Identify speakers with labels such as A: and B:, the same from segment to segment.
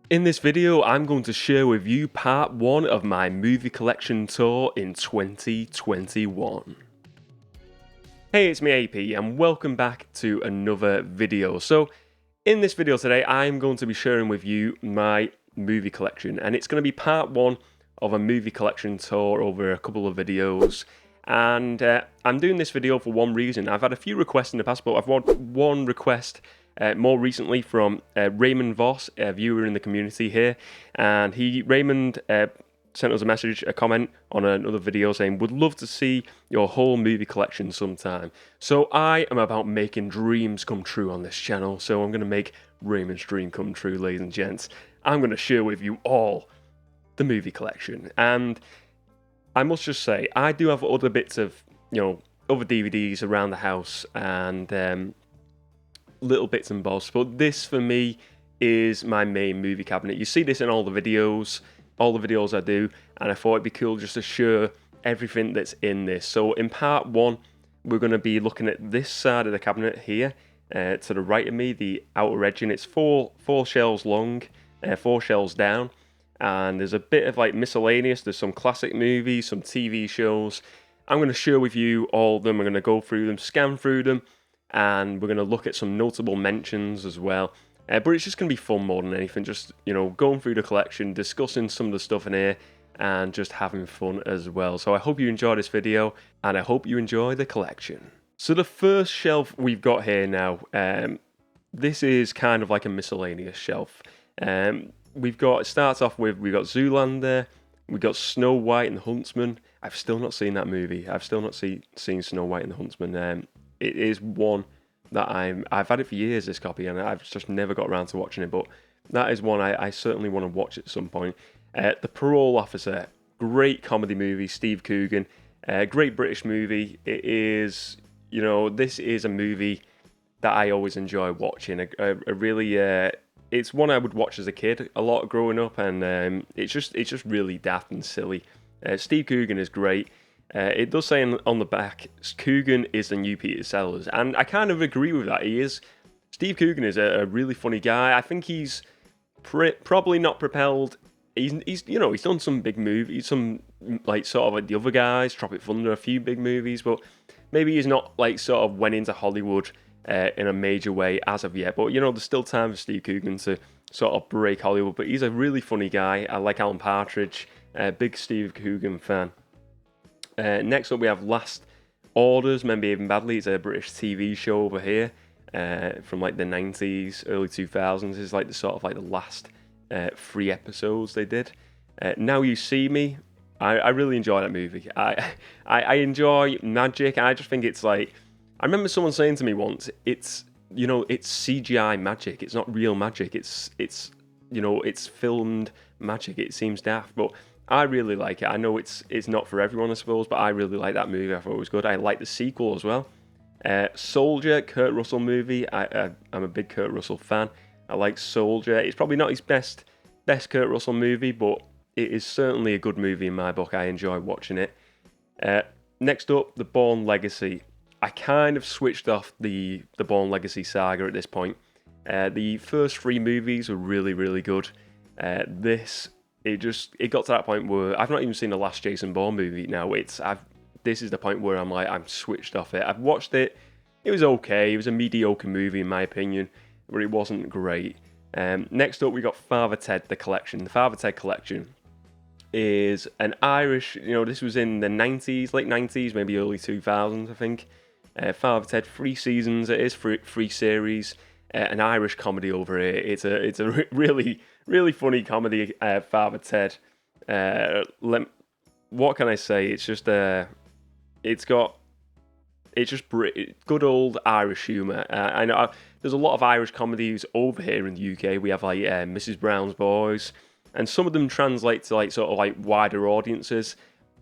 A: In this video, I'm going to share with you part 1 of my movie collection tour in 2021. Hey, it's me AP and welcome back to another video. So, in this video today, I'm going to be sharing with you my movie collection, and it's going to be part 1 of a movie collection tour over a couple of videos. And I'm doing this video for one reason. I've had a few requests in the past, but I've had one request more recently from Raymond Voss, a viewer in the community here, and Raymond sent us a message, a comment on another video saying, would love to see your whole movie collection sometime. So I am about making dreams come true on this channel, so I'm going to make Raymond's dream come true, ladies and gents. I'm going to share with you all the movie collection, and I must just say, I do have other bits of, other DVDs around the house, and little bits and bobs, but this for me is my main movie cabinet. You see this in all the videos I do, and I thought it'd be cool just to share everything that's in this. So in part 1, we're going to be looking at this side of the cabinet here, to the right of me, the outer edge, and it's four shelves long, 4 shelves down, and there's a bit of like miscellaneous. There's some classic movies, some TV shows. I'm going to share with you all of them. We're going to go through them, scan through them, and we're going to look at some notable mentions as well. But it's just going to be fun more than anything, just, going through the collection, discussing some of the stuff in here, and just having fun as well. So I hope you enjoy this video, and I hope you enjoy the collection. So the first shelf we've got here now, this is kind of like a miscellaneous shelf. We've got Zoolander, we've got Snow White and the Huntsman. I've still not seen that movie. I've still not seen Snow White and the Huntsman. It is one that I've had it for years, this copy, and I've just never got around to watching it, but that is one I certainly want to watch at some point. The Parole Officer, great comedy movie, Steve Coogan, great British movie. It is, this is a movie that I always enjoy watching. A really, it's one I would watch as a kid a lot growing up, and it's just really daft and silly. Steve Coogan is great. It does say on the back, Coogan is the new Peter Sellers, and I kind of agree with that. Steve Coogan is a really funny guy. I think he's probably not propelled. He's done some big movies, some like sort of like the other guys, Tropic Thunder, a few big movies, but maybe he's not like sort of went into Hollywood in a major way as of yet. But there's still time for Steve Coogan to sort of break Hollywood. But he's a really funny guy. I like Alan Partridge, big Steve Coogan fan. Next up we have Last Orders, Men Behaving Badly. It's a British TV show over here from like the 90s, early 2000s. It's like the last 3 episodes they did. Now You See Me. I really enjoy that movie. I enjoy magic. I just think it's like, I remember someone saying to me once, it's CGI magic. It's not real magic. It's filmed magic. It seems daft, but I really like it. I know it's not for everyone, I suppose, but I really like that movie. I thought it was good. I like the sequel as well. Soldier, Kurt Russell movie. I'm a big Kurt Russell fan. I like Soldier. It's probably not his best Kurt Russell movie, but it is certainly a good movie in my book. I enjoy watching it. Next up, The Bourne Legacy. I kind of switched off the Bourne Legacy saga at this point. The first 3 movies were really, really good. It got to that point where I've not even seen the last Jason Bourne movie now. This is the point where I'm switched off it. I've watched it. It was okay. It was a mediocre movie in my opinion, but it wasn't great. Next up we got Father Ted, the collection. The Father Ted collection is an Irish, this was in the 90s, late 90s, maybe early 2000s, I think. Father Ted, 3 seasons. It is 3 series. An Irish comedy over here. It's a really, really funny comedy. Father Ted. What can I say? It's just good old Irish humour. I know there's a lot of Irish comedies over here in the UK. We have like Mrs. Brown's Boys, and some of them translate to like sort of like wider audiences.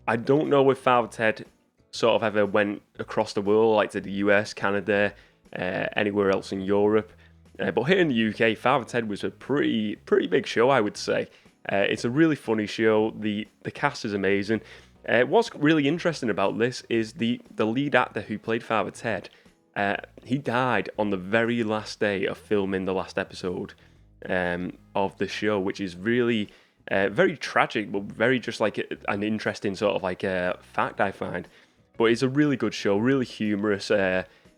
A: I don't know if Father Ted sort of ever went across the world, like to the US, Canada, anywhere else in Europe. But here in the UK, Father Ted was a pretty big show, I would say. It's a really funny show. The cast is amazing. What's really interesting about this is the lead actor who played Father Ted. He died on the very last day of filming the last episode. of the show, which is really very tragic, but very just like an interesting sort of like fact I find. But it's a really good show, really humorous,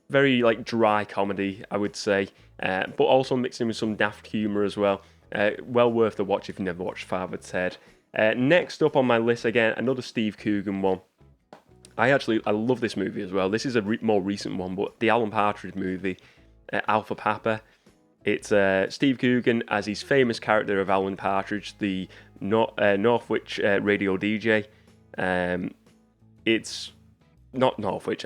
A: very like dry comedy, I would say, but also mixing with some daft humor as well. Well worth the watch if you've never watched Father Ted. Next up on my list, again, another Steve Coogan one. I love this movie as well. This is a more recent one, but the Alan Partridge movie, Alpha Papa. It's Steve Coogan as his famous character of Alan Partridge, the Northwich radio DJ. It's not Northwich.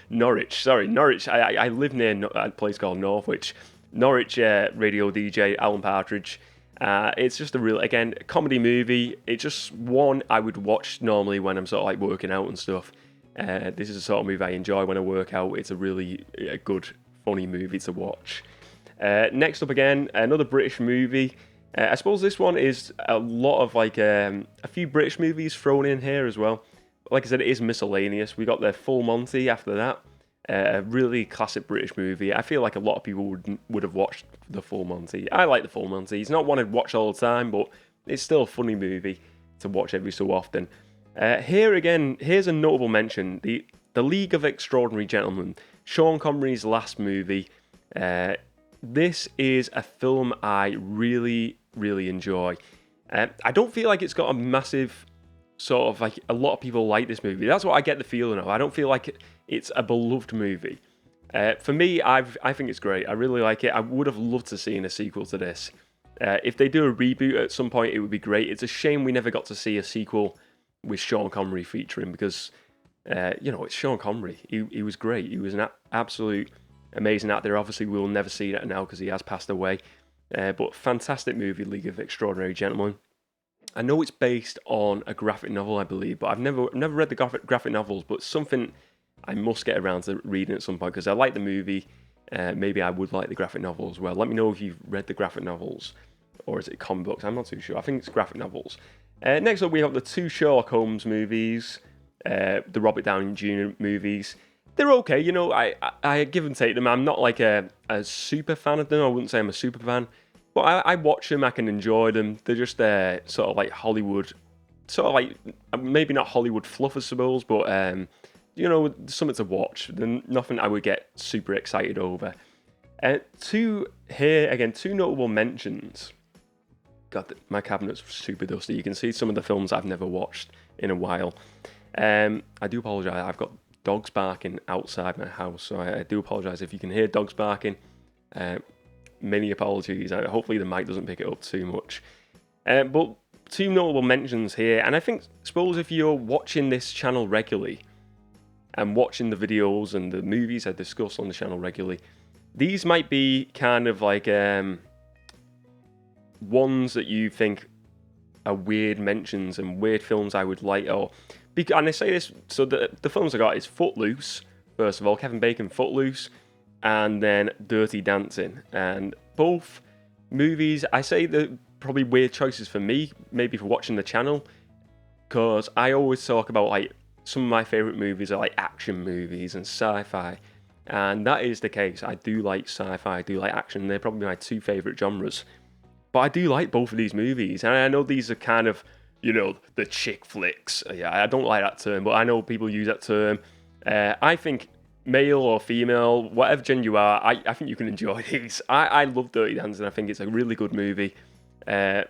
A: Norwich. Sorry, Norwich. I live near a place called Northwich. Norwich radio DJ Alan Partridge. It's just a real, again, comedy movie. It's just one I would watch normally when I'm sort of like working out and stuff. This is the sort of movie I enjoy when I work out. It's a really good, funny movie to watch. Next up again, another British movie. I suppose this one is a lot of like a few British movies thrown in here as well. Like I said, it is Miscellaneous. We got the Full Monty after that. A really classic British movie. I feel like a lot of people would have watched the Full Monty. I like the Full Monty. It's not one I'd watch all the time, but it's still a funny movie to watch every so often. Here again, here's a notable mention: the League of Extraordinary Gentlemen, Sean Connery's last movie. This is a film I really, really enjoy. I don't feel like it's got a massive sort of like a lot of people like this movie. That's what I get the feeling of. I don't feel like it's a beloved movie. For me, I think it's great. I really like it. I would have loved to see a sequel to this. If they do a reboot at some point, it would be great. It's a shame we never got to see a sequel with Sean Connery featuring because, it's Sean Connery. He was great. He was an absolute amazing actor. Obviously, we'll never see that now because he has passed away. But fantastic movie, League of Extraordinary Gentlemen. I know it's based on a graphic novel, I believe, but I've never read the graphic novels, but something I must get around to reading at some point because I like the movie. Maybe I would like the graphic novel as well. Let me know if you've read the graphic novels, or is it comic books? I'm not too sure. I think it's graphic novels. Next up, we have the two Sherlock Holmes movies, the Robert Downey Jr. movies. They're okay, I give and take them. I'm not like a super fan of them. I wouldn't say I'm a super fan. But I watch them, I can enjoy them. They're just sort of like Hollywood, sort of like, maybe not Hollywood fluff, I suppose, but, something to watch. Nothing I would get super excited over. Two notable mentions. God, my cabinet's super dusty. You can see some of the films I've never watched in a while. I do apologise, I've got dogs barking outside my house, so I do apologise if you can hear dogs barking. Many apologies. Hopefully the mic doesn't pick it up too much. But two notable mentions here, and I suppose if you're watching this channel regularly and watching the videos and the movies I discuss on the channel regularly, these might be kind of like ones that you think are weird mentions and weird films I would like. And I say this, so the films I got is Footloose, first of all, Kevin Bacon, Footloose, and then Dirty Dancing. And both movies, I say they're probably weird choices for me, maybe for watching the channel, because I always talk about like some of my favourite movies are like action movies and sci-fi. And that is the case. I do like sci-fi, I do like action. They're probably my two favourite genres. But I do like both of these movies. And I know these are kind of, the chick flicks. Yeah, I don't like that term, but I know people use that term. I think male or female, whatever gender you are, I think you can enjoy these. I love Dirty Dancing. I think it's a really good movie. I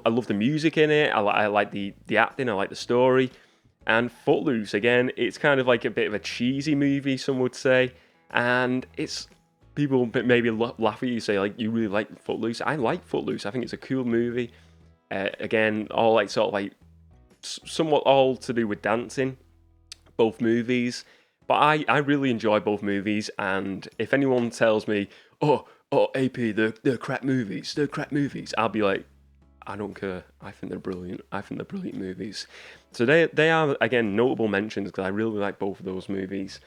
A: love the music in it. I like the acting. I like the story. And Footloose, again, it's kind of like a bit of a cheesy movie, some would say. And it's people maybe laugh at you, say like, you really like Footloose. I like Footloose. I think it's a cool movie. Again, all like sort of like somewhat all to do with dancing, both movies. But I really enjoy both movies, and if anyone tells me, oh, AP, they're crap movies, I'll be like, I don't care. I think they're brilliant. I think they're brilliant movies. So they are, again, notable mentions because I really like both of those movies.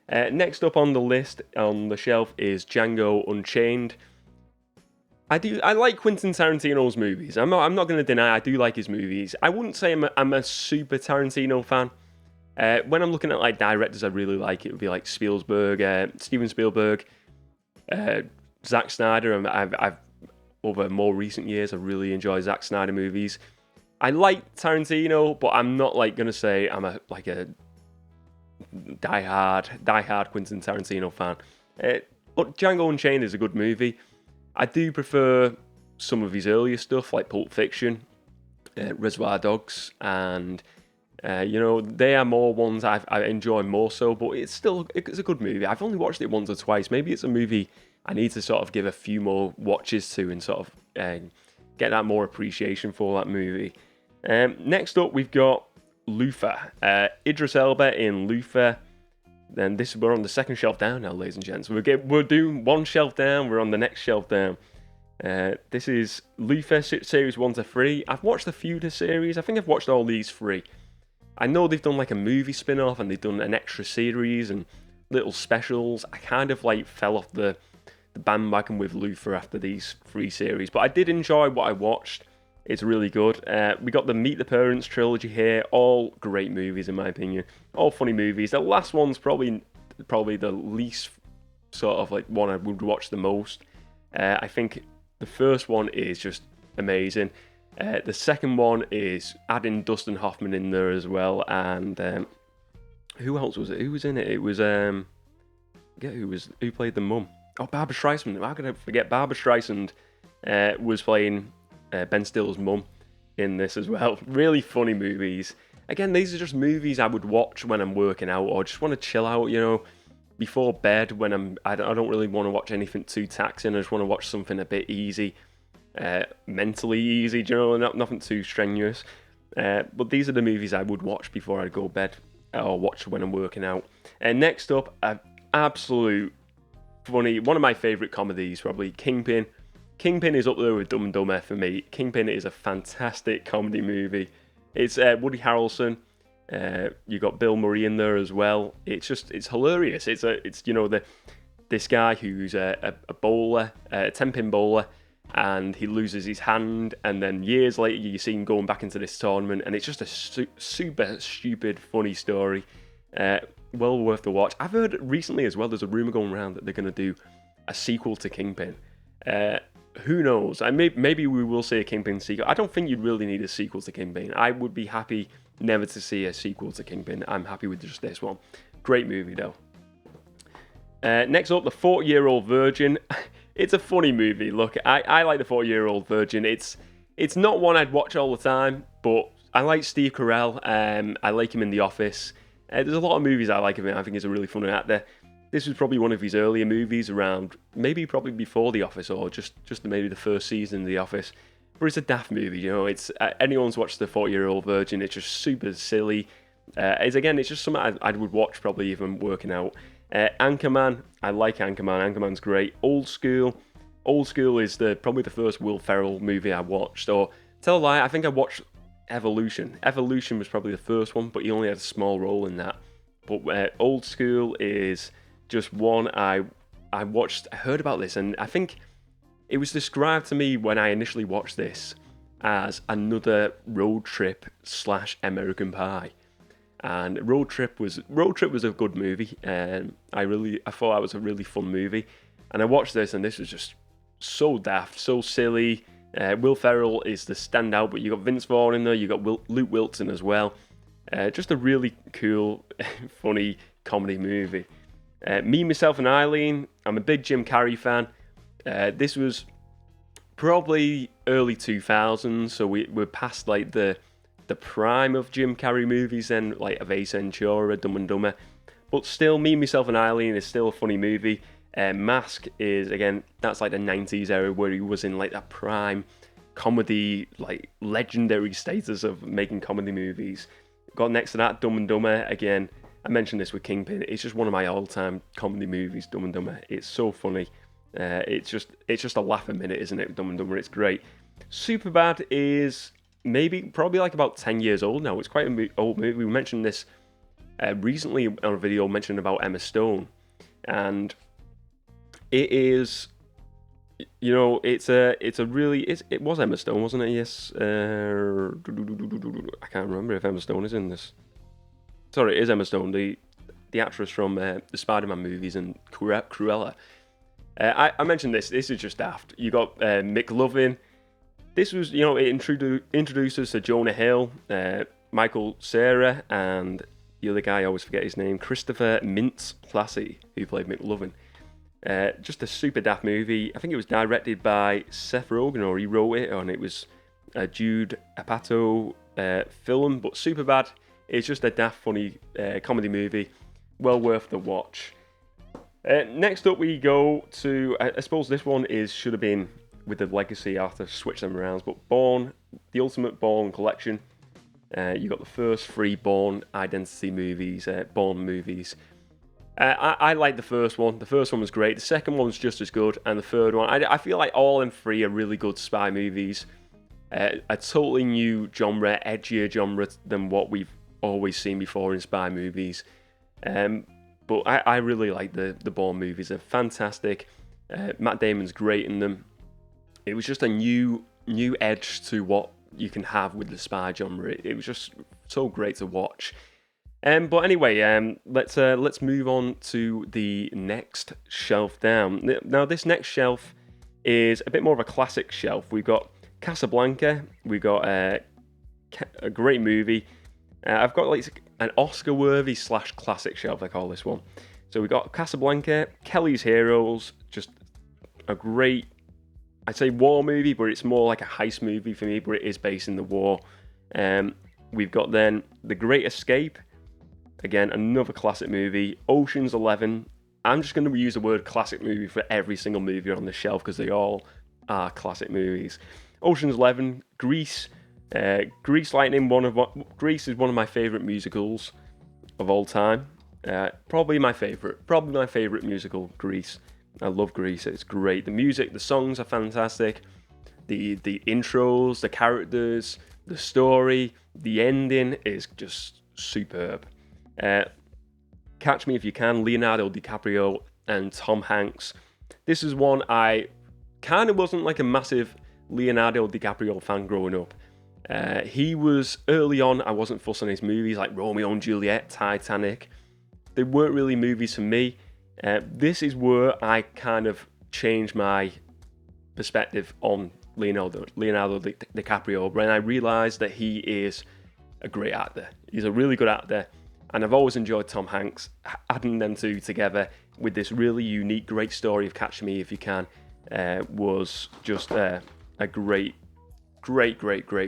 A: Next up on the list, on the shelf, is Django Unchained. I like Quentin Tarantino's movies. I'm not going to deny I do like his movies. I wouldn't say I'm a super Tarantino fan. When I'm looking at like directors I really like, it would be like Steven Spielberg, Zack Snyder. over more recent years. I really enjoy Zack Snyder movies. I like Tarantino, but I'm not like gonna say I'm a die-hard Quentin Tarantino fan. But Django Unchained is a good movie. I do prefer some of his earlier stuff, like Pulp Fiction, Reservoir Dogs, and they are more ones I enjoy more so. But it's a good movie. I've only watched it once or twice. Maybe it's a movie I need to sort of give a few more watches to and sort of get that more appreciation for that movie. Next up, we've got Luther. Idris Elba in Luther. Then we're on the second shelf down now, ladies and gents. We're doing one shelf down. We're on the next shelf down. This is Luther series 1 to 3. I've watched a few of the series. I think I've watched all these 3. I know they've done like a movie spin-off and they've done an extra series and little specials. I kind of like fell off the bandwagon with Luther after these 3 series, but I did enjoy what I watched. It's really good. We got the Meet the Parents trilogy here. All great movies in my opinion. All funny movies. The last one's probably the least sort of like one I would watch the most. I think the first one is just amazing. The second one is adding Dustin Hoffman in there as well. And who else was it? Who was in it? It was who played the mum? Oh, Barbra Streisand. How could I forget? Barbra Streisand was playing Ben Stiller's mum in this as well. Really funny movies. Again, these are just movies I would watch when I'm working out or just want to chill out, before bed when I don't really want to watch anything too taxing. I just want to watch something a bit easy, mentally easy, nothing too strenuous. But these are the movies I would watch before I go to bed or watch when I'm working out. And next up, an absolute funny, one of my favourite comedies, probably Kingpin. Kingpin is up there with Dumb and Dumber for me. Kingpin is a fantastic comedy movie. It's Woody Harrelson. You got Bill Murray in there as well. It's hilarious. This guy who's a bowler, a 10-pin bowler, and he loses his hand, and then years later you see him going back into this tournament, and it's just a super stupid, funny story. Well worth the watch. I've heard recently as well, there's a rumour going around that they're going to do a sequel to Kingpin. Who knows? Maybe we will see a Kingpin sequel. I don't think you'd really need a sequel to Kingpin. I would be happy never to see a sequel to Kingpin. I'm happy with just this one. Great movie though. Next up, The 40-Year-Old Virgin. It's a funny movie. Look, I like The 40-Year-Old Virgin. It's not one I'd watch all the time, but I like Steve Carell. I like him in The Office. There's a lot of movies I like of him. I think he's a really funny actor. This was probably one of his earlier movies around, probably before The Office or just maybe the first season of The Office. But it's a daft movie, It's anyone's watched The 40-Year-Old Virgin. It's just super silly. It's just something I would watch probably even working out. Anchorman, I like Anchorman. Anchorman's great. Old School is probably the first Will Ferrell movie I watched. Or tell a lie, I think I watched Evolution. Evolution was probably the first one, but he only had a small role in that. But Old School is just one I watched. I heard about this, and I think it was described to me when I initially watched this as another road trip / American Pie. And Road Trip was a good movie, and I thought that was a really fun movie. And I watched this, and this was just so daft, so silly. Will Ferrell is the standout, but you got Vince Vaughn in there, you got Luke Wilson as well. Just a really cool, funny comedy movie. Me, Myself and Eileen, I'm a big Jim Carrey fan. This was probably early 2000s, so we're past like the prime of Jim Carrey movies then, like of Ace Ventura, Dumb and Dumber. But still, Me, Myself and Eileen is still a funny movie. Mask is, again, that's like the 90s era where he was in like that prime comedy, like legendary status of making comedy movies. Got next to that, Dumb and Dumber. Again, I mentioned this with Kingpin. It's just one of my all-time comedy movies, Dumb and Dumber. It's so funny. It's just a laugh a minute, isn't it? Dumb and Dumber. It's great. Superbad is probably like about 10 years old now. It's quite an old movie. We mentioned this recently on a video mentioning about Emma Stone, and it is, it was Emma Stone, wasn't it? Yes. I can't remember if Emma Stone is in this. Sorry, it is Emma Stone, the actress from the Spider-Man movies and Cruella. I mentioned this. This is just daft. You got McLovin. This was, it introduced us to Jonah Hill, Michael Cera, and the other guy, I always forget his name, Christopher Mintz-Plasse, who played McLovin. Just a super daft movie. I think it was directed by Seth Rogen, or he wrote it, and it was a Jude Apatow film, but super bad. It's just a daft, funny comedy movie. Well worth the watch. Next up we go to, I suppose this one should have been with the Legacy. I have to switch them around, but Bourne, the Ultimate Bourne Collection. You got the first 3 Bourne Identity movies, Bourne movies. I like the first one. The first one was great. The second one was just as good, and the third one, I feel like all in 3 are really good spy movies. A totally new genre, edgier genre than what we've always seen before in spy movies. But I really like the Bourne movies. They're fantastic. Matt Damon's great in them. It was just a new edge to what you can have with the spy genre. It was just so great to watch. But anyway, let's move on to the next shelf down. Now, this next shelf is a bit more of a classic shelf. We've got Casablanca. We've got a great movie. I've got like an Oscar-worthy / classic shelf, I call this one. So we've got Casablanca, Kelly's Heroes, just a great, I'd say war movie, but it's more like a heist movie for me, but it is based in the war. We've got then The Great Escape, again, another classic movie. Ocean's 11. I'm just going to use the word classic movie for every single movie on the shelf because they all are classic movies. Ocean's 11, Grease. Grease Lightning, Grease is one of my favourite musicals of all time. Probably my favourite musical, Grease. I love Grease, it's great. The music, the songs are fantastic. The intros, the characters, the story, the ending is just superb. Catch Me If You Can, Leonardo DiCaprio and Tom Hanks. This is one I kind of wasn't like a massive Leonardo DiCaprio fan growing up. He was, early on, I wasn't fussed on his movies like Romeo and Juliet, Titanic. They weren't really movies for me. This is where I kind of changed my perspective on Leonardo DiCaprio when I realised that he is a great actor. He's a really good actor, and I've always enjoyed Tom Hanks. Adding them two together with this really unique, great story of Catch Me If You Can was just a great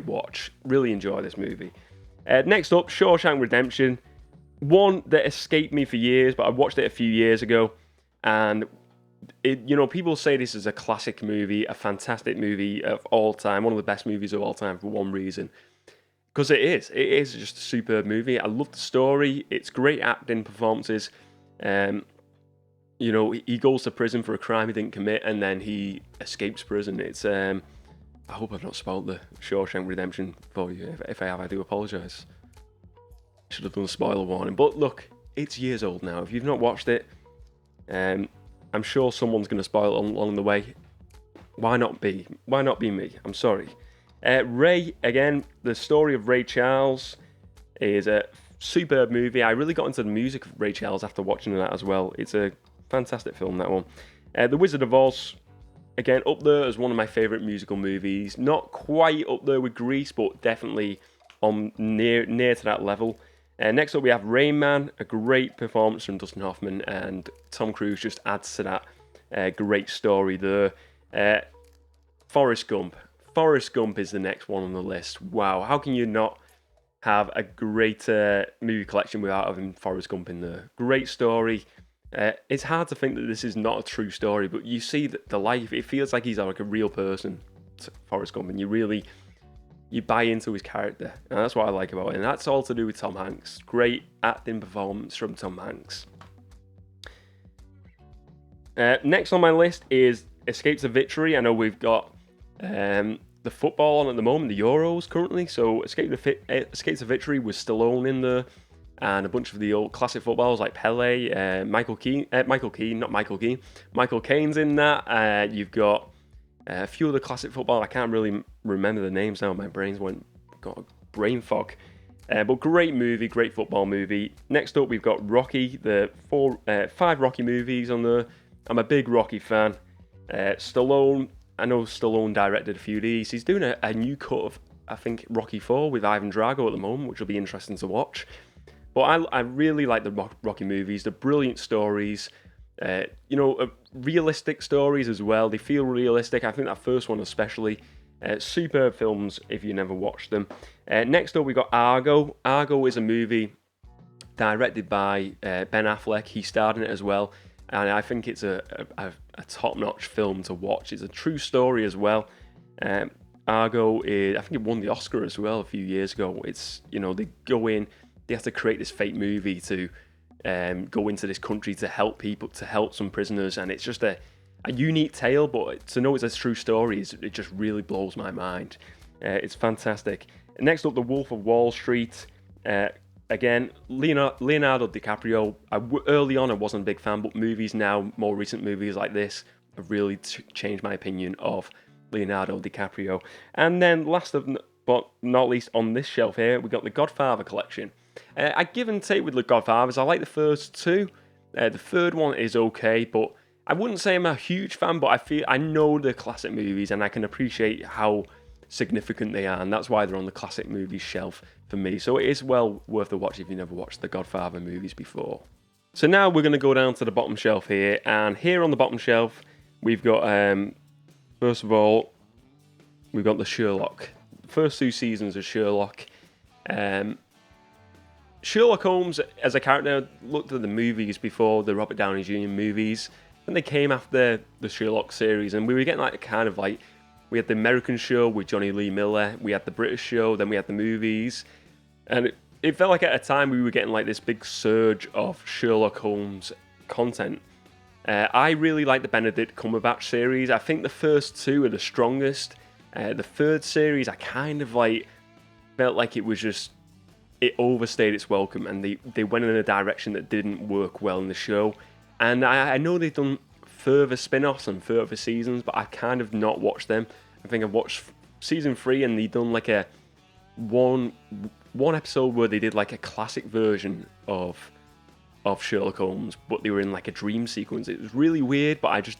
A: watch. Really enjoy this movie. Next up, Shawshank Redemption. One that escaped me for years, but I watched it a few years ago, and people say this is a classic movie, a fantastic movie of all time, one of the best movies of all time for one reason. Because it is just a superb movie. I love the story. It's great acting performances. He goes to prison for a crime he didn't commit, and then he escapes prison. It's I hope I've not spoiled the Shawshank Redemption for you. If I have, I do apologise. Should have done a spoiler warning. But look, it's years old now. If you've not watched it, I'm sure someone's going to spoil it along the way. Why not be me? I'm sorry. Ray, again, the story of Ray Charles is a superb movie. I really got into the music of Ray Charles after watching that as well. It's a fantastic film, that one. The Wizard of Oz, again, up there as one of my favourite musical movies. Not quite up there with Grease, but definitely on near to that level. Next up, we have Rain Man, a great performance from Dustin Hoffman, and Tom Cruise just adds to that great story there. Forrest Gump. Forrest Gump is the next one on the list. Wow, how can you not have a great movie collection without having Forrest Gump in there? Great story. It's hard to think that this is not a true story, but you see that the life, it feels like he's like a real person, Forrest Gump, and you buy into his character, and that's what I like about it, and that's all to do with Tom Hanks. Great acting performance from Tom Hanks. Next on my list is Escape to Victory. I know we've got the football on at the moment, the Euros currently, so Escape to Victory was Stallone in there, and a bunch of the old classic footballers like Pele, Michael Caine's in that. You've got a few of the classic football. I can't really remember the names now. My brain's got a brain fog. But great movie, great football movie. Next up, we've got Rocky. The 5 Rocky movies on there. I'm a big Rocky fan. Stallone, I know Stallone directed a few of these. He's doing a new cut of, I think, Rocky 4 with Ivan Drago at the moment, which will be interesting to watch. But I really like the Rocky movies. They're brilliant stories. Realistic stories as well. They feel realistic. I think that first one especially. Superb films if you never watched them. Next up, we got Argo. Argo is a movie directed by Ben Affleck. He starred in it as well. And I think it's a top-notch film to watch. It's a true story as well. Argo is, I think it won the Oscar as well a few years ago. It's, they go in, they have to create this fake movie to go into this country to help people, to help some prisoners, and it's just a unique tale, but to know it's a true story, it just really blows my mind. It's fantastic. Next up, The Wolf of Wall Street. Again, Leonardo DiCaprio. Early on, I wasn't a big fan, but movies now, more recent movies like this, have really changed my opinion of Leonardo DiCaprio. And then last but not least on this shelf here, we got the Godfather collection. I give and take with the Godfathers. I like the first two. The third one is okay, but I wouldn't say I'm a huge fan, but I know the classic movies and I can appreciate how significant they are, and that's why they're on the classic movies shelf for me. So it is well worth a watch if you never watched the Godfather movies before. So now we're going to go down to the bottom shelf here, and here on the bottom shelf we've got, first of all, we've got the Sherlock. First two seasons of Sherlock. Sherlock Holmes as a character, looked at the movies before, the Robert Downey Jr. movies, and they came after the Sherlock series, and we were getting we had the American show with Johnny Lee Miller, we had the British show, then we had the movies, and it felt like at a time we were getting like this big surge of Sherlock Holmes content. I really like the Benedict Cumberbatch series. I think the first two are the strongest. The third series, I kind of felt like it overstayed its welcome, and they went in a direction that didn't work well in the show. And I know they've done further spin-offs and further seasons, but I kind of not watched them. I think I've watched season 3, and they done like a one episode where they did like a classic version of Sherlock Holmes, but they were in like a dream sequence. It was really weird, but it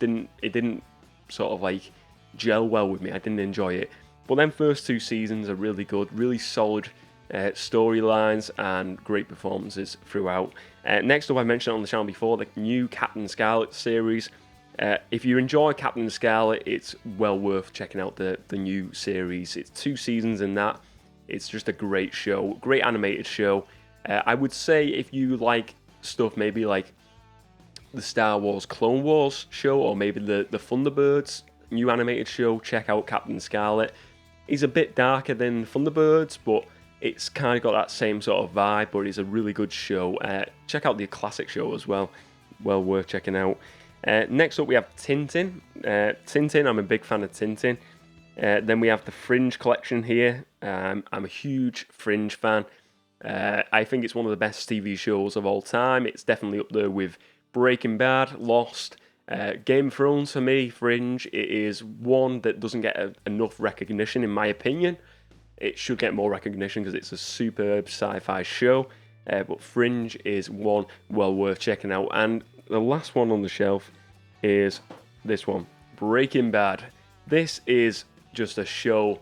A: didn't sort of like gel well with me. I didn't enjoy it. But then first two seasons are really good, really solid storylines and great performances throughout. Next up, I mentioned on the channel before, the new Captain Scarlet series. If you enjoy Captain Scarlet, it's well worth checking out the new series. It's 2 seasons in that. It's just a great show, great animated show. I would say if you like stuff maybe like the Star Wars Clone Wars show, or maybe the Thunderbirds new animated show, check out Captain Scarlet. He's a bit darker than Thunderbirds, but it's kind of got that same sort of vibe, but it's a really good show. Check out the classic show as well. Well worth checking out. Next up, we have Tintin. Tintin, I'm a big fan of Tintin. Then we have the Fringe collection here. I'm a huge Fringe fan. I think it's one of the best TV shows of all time. It's definitely up there with Breaking Bad, Lost, Game of Thrones for me. Fringe, it is one that doesn't get enough recognition in my opinion. It should get more recognition because it's a superb sci-fi show. But Fringe is one well worth checking out. And the last one on the shelf is this one, Breaking Bad. This is just a show.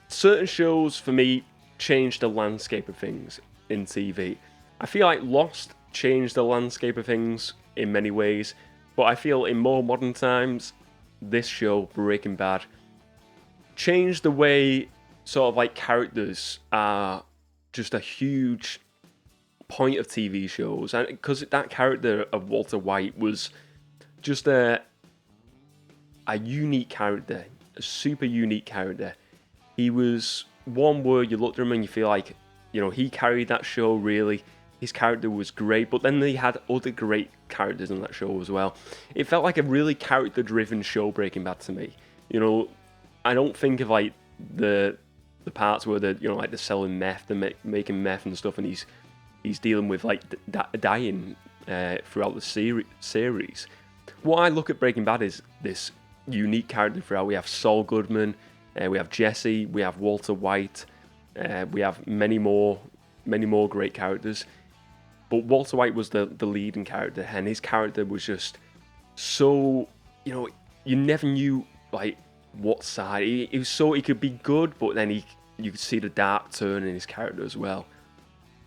A: Certain shows for me changed the landscape of things in TV. I feel like Lost changed the landscape of things in many ways, but I feel in more modern times, this show, Breaking Bad, changed the way sort of like characters are just a huge point of TV shows, and because that character of Walter White was just a unique character, a super unique character. He was one where you looked at him and you feel like, he carried that show really. His character was great, but then they had other great characters in that show as well. It felt like a really character-driven show, Breaking Bad, to me. I don't think of like the parts where they're selling meth, they're making meth and stuff, and he's dealing with like dying throughout the series. What I look at Breaking Bad is this unique character throughout. We have Saul Goodman, we have Jesse, we have Walter White, we have many more great characters. But Walter White was the leading character, and his character was just so, you never knew like what side. He was so he could be good, but then you could see the dark turn in his character as well,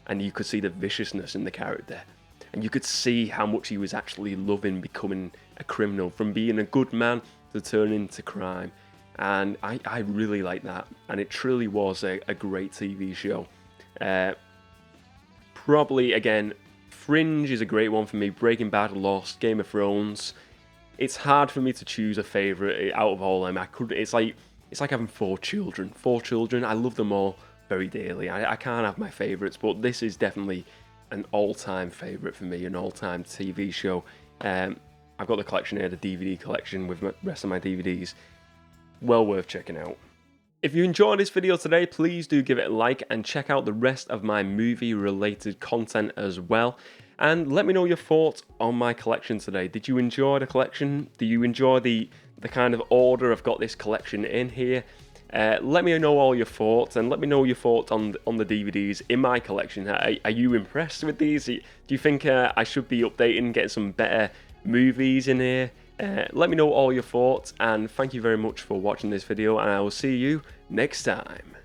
A: and you could see the viciousness in the character, and you could see how much he was actually loving becoming a criminal, from being a good man to turning to crime. And I really like that, and it truly was a great TV show. Probably, again, Fringe is a great one for me. Breaking Bad, Lost, Game of Thrones. It's hard for me to choose a favourite out of all of them. I couldn't. It's like having four children. I love them all very dearly. I can't have my favourites, but this is definitely an all-time favourite for me, an all-time TV show. I've got the collection here, the DVD collection with the rest of my DVDs. Well worth checking out. If you enjoyed this video today, please do give it a like and check out the rest of my movie-related content as well. And let me know your thoughts on my collection today. Did you enjoy the collection? Do you enjoy the kind of order I've got this collection in here? Let me know all your thoughts, and let me know your thoughts on the DVDs in my collection. Are you impressed with these? Do you think I should be updating, getting some better movies in here? Let me know all your thoughts, and thank you very much for watching this video, and I will see you next time.